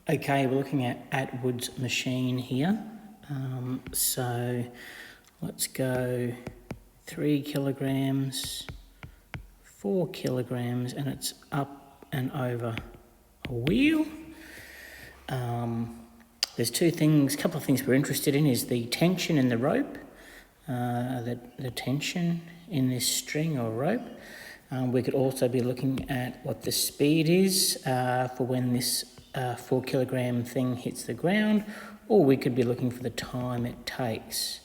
Okay, we're looking at Atwoods Machine here. So let's go 3 kilograms, 4 kilograms, and it's up and over a wheel. There's a couple of things we're interested in is the tension in the rope, the tension in this string or rope. We could also be looking at what the speed is for when this 4 kilogram thing hits the ground, or we could be looking for the time it takes.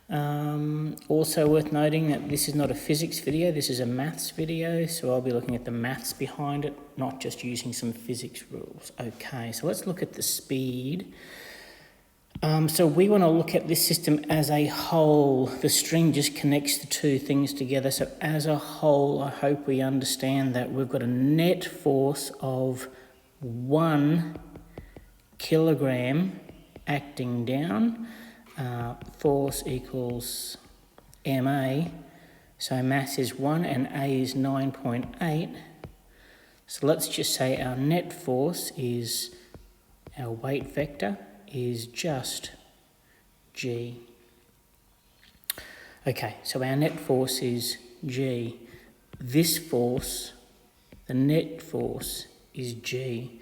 Also worth noting that this is not a physics video, this is a maths video, so I'll be looking at the maths behind it, not just using some physics rules. Okay, so let's look at the speed. So we want to look at this system as a whole. The string just connects the two things together. So as a whole, I hope we understand that we've got a net force of 1 kilogram acting down. Force equals ma. So mass is 1 and A is 9.8. So let's just say our net force is, our weight vector is just G. Okay, so our net force is G. This force, the net force, is G.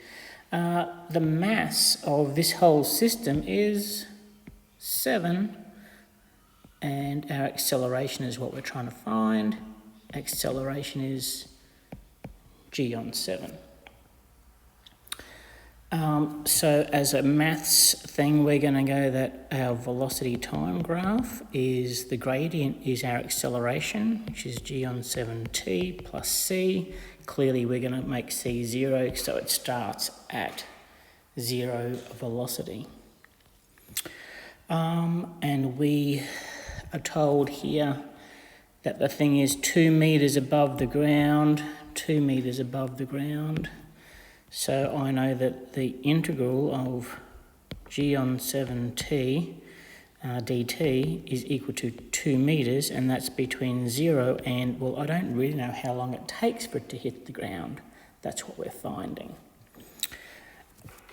The mass of this whole system is 7, and our acceleration is what we're trying to find. Acceleration is G on 7. So as a maths thing, we're going to go that our velocity time graph is, the gradient is our acceleration, which is G on 7t plus c. Clearly we're going to make c 0, so it starts at 0 velocity. And we are told here that the thing is 2 meters above the ground, 2 meters above the ground. So I know that the integral of G on 7t dt is equal to 2 meters, and that's between 0 and, well, I don't really know how long it takes for it to hit the ground. That's what we're finding.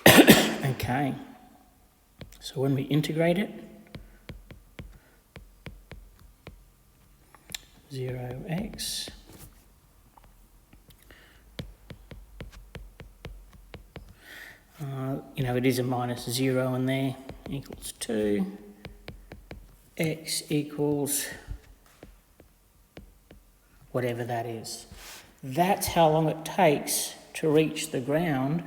Okay, so when we integrate it, 0x it is a minus 0 in there, equals 2, x equals whatever that is. That's how long it takes to reach the ground,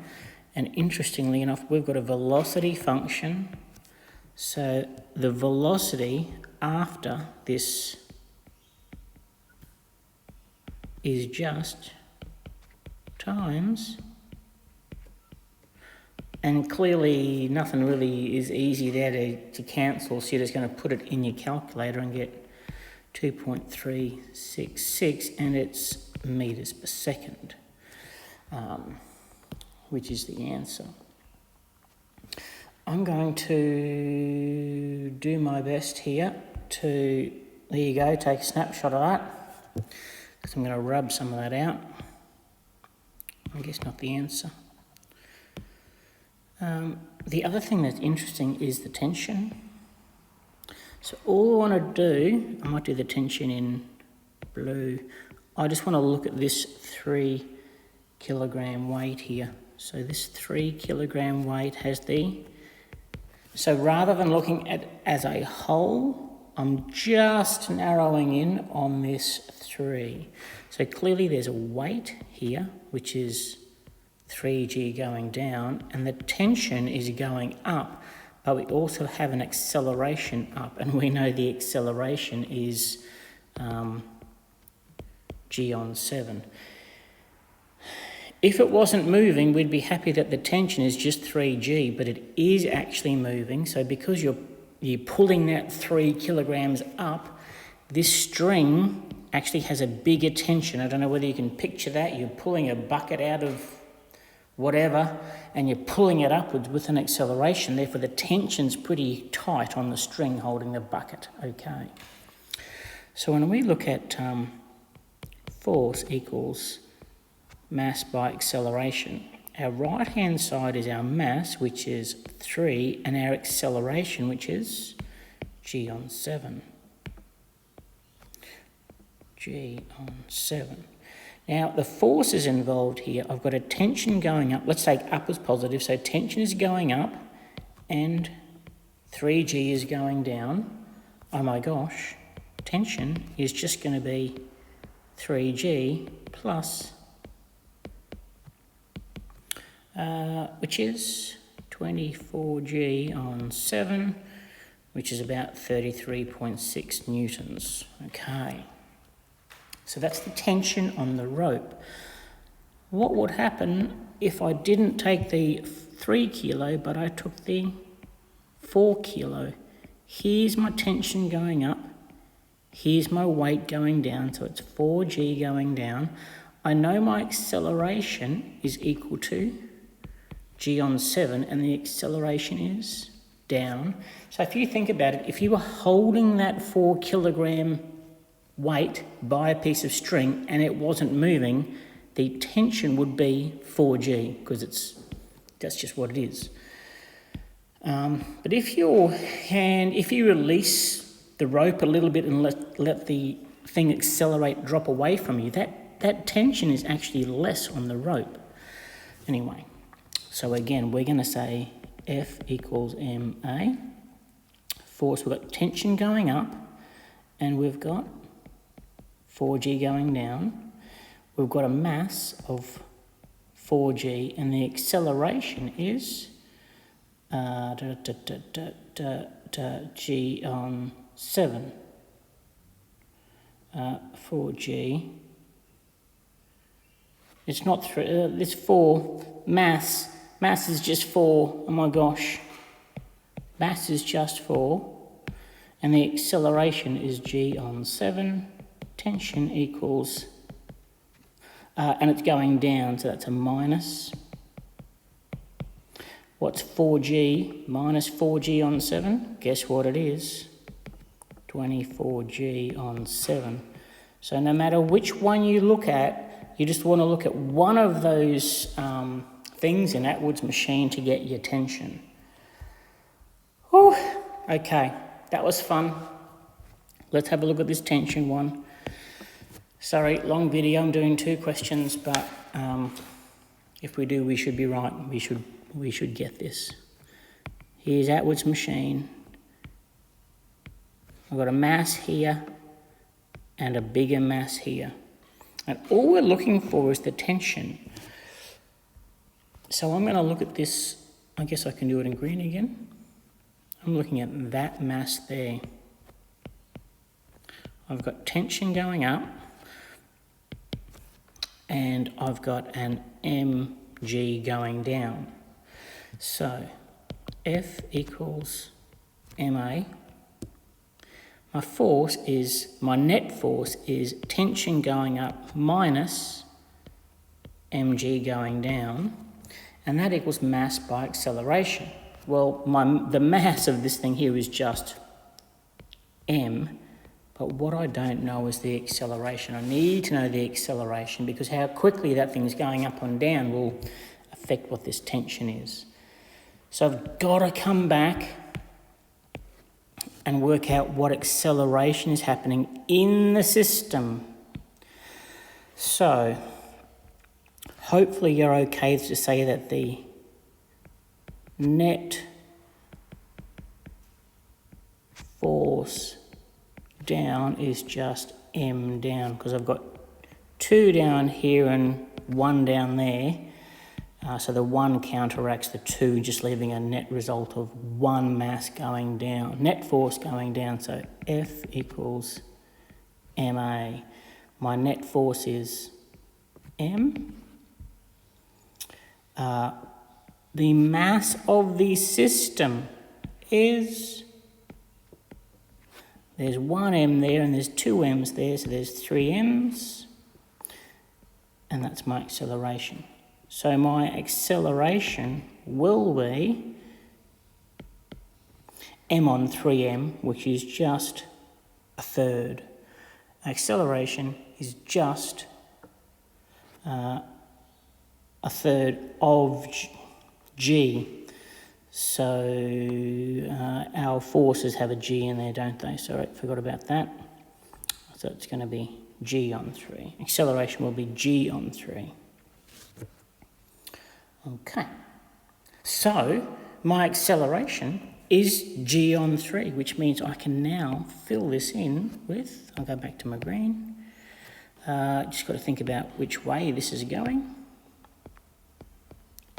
and interestingly enough, we've got a velocity function, so the velocity after this is just times, and clearly nothing really is easy there to cancel, so you're just going to put it in your calculator and get 2.366, and it's meters per second, which is the answer. I'm going to do my best here to, there you go, take a snapshot of that, because I'm going to rub some of that out. I guess not the answer. The other thing that's interesting is the tension. So all I want to do, I might do the tension in blue. I just want to look at this 3 kilogram weight here. So this 3 kilogram weight has so rather than looking at it as a whole, I'm just narrowing in on this 3. So clearly there's a weight here, which is 3g going down, and the tension is going up, but we also have an acceleration up, and we know the acceleration is g on 7. If it wasn't moving, we'd be happy that the tension is just 3g, but it is actually moving, so because you're pulling that 3 kilograms up, this string actually has a bigger tension. I don't know whether you can picture that. You're pulling a bucket out of whatever, and you're pulling it upwards with an acceleration, therefore the tension's pretty tight on the string holding the bucket. Okay, so when we look at force equals mass by acceleration, Our right-hand side is our mass, which is 3, and our acceleration, which is g on 7. G on 7. Now, the forces involved here, I've got a tension going up. Let's take up as positive. So tension is going up and 3g is going down. Oh my gosh, tension is just going to be 3g plus, which is 24g on 7, which is about 33.6 newtons. Okay. So that's the tension on the rope. What would happen if I didn't take the 3 kilo, but I took the 4 kilo? Here's my tension going up. Here's my weight going down, so it's 4g going down. I know my acceleration is equal to g on 7, and the acceleration is down. So if you think about it, if you were holding that 4 kilogram weight by a piece of string and it wasn't moving, the tension would be 4g, because that's just what it is. But if you release the rope a little bit and let the thing accelerate, drop away from you, that tension is actually less on the rope. Anyway, so again, we're going to say F equals ma. Force, we've got tension going up and we've got 4g going down. We've got a mass of 4g and the acceleration is g on 7. 4g. It's not 3, it's 4. Mass is just 4. Oh my gosh. Mass is just 4. And the acceleration is g on 7. Tension equals, and it's going down, so that's a minus. What's 4g minus 4g on 7? Guess what it is? 24g on 7. So no matter which one you look at, you just want to look at one of those things in Atwoods Machine to get your tension. Whew. Okay, that was fun. Let's have a look at this tension one. Sorry, long video, I'm doing 2 questions, but if we do, we should be right. We should get this. Here's Atwoods Machine. I've got a mass here and a bigger mass here. And all we're looking for is the tension. So I'm going to look at this. I guess I can do it in green again. I'm looking at that mass there. I've got tension going up. And I've got an mg going down. So F equals ma. My net force is tension going up minus mg going down, and that equals mass by acceleration. Well, the mass of this thing here is just m, but what I don't know is the acceleration. I need to know the acceleration, because how quickly that thing's going up and down will affect what this tension is. So I've got to come back and work out what acceleration is happening in the system. So hopefully you're okay to say that the net force down is just m down, because I've got 2 down here and 1 down there. So the 1 counteracts the 2, just leaving a net result of 1 mass going down, net force going down. So F equals ma. My net force is m. The mass of the system is, there's 1 m there and there's 2 m's there, so there's 3 m's, and that's my acceleration. So my acceleration will be m on 3m, which is just a third. Acceleration is just a third of G. So our forces have a G in there, don't they? Sorry, forgot about that. So it's going to be G on 3. Acceleration will be G on 3. Okay. So my acceleration is G on 3, which means I can now fill this in with, I'll go back to my green. Just got to think about which way this is going.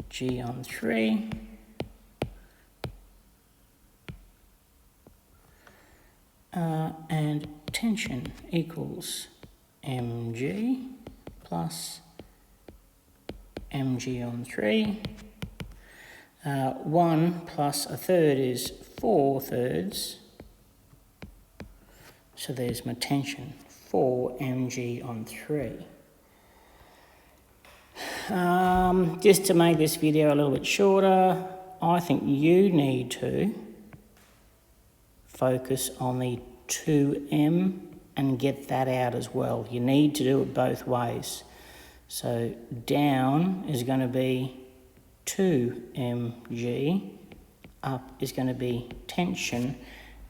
G on 3. And tension equals mg plus mg on 3. 1 plus a third is 4 thirds. So there's my tension, 4 mg on 3. Just to make this video a little bit shorter, I think you need to focus on the 2m and get that out as well. You need to do it both ways. So down is going to be 2mg, up is going to be tension,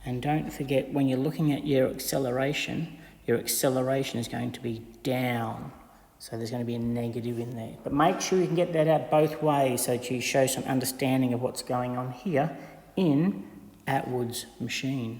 and don't forget when you're looking at your acceleration is going to be down. So there's going to be a negative in there. But make sure you can get that out both ways so that you show some understanding of what's going on here in Atwoods Machine.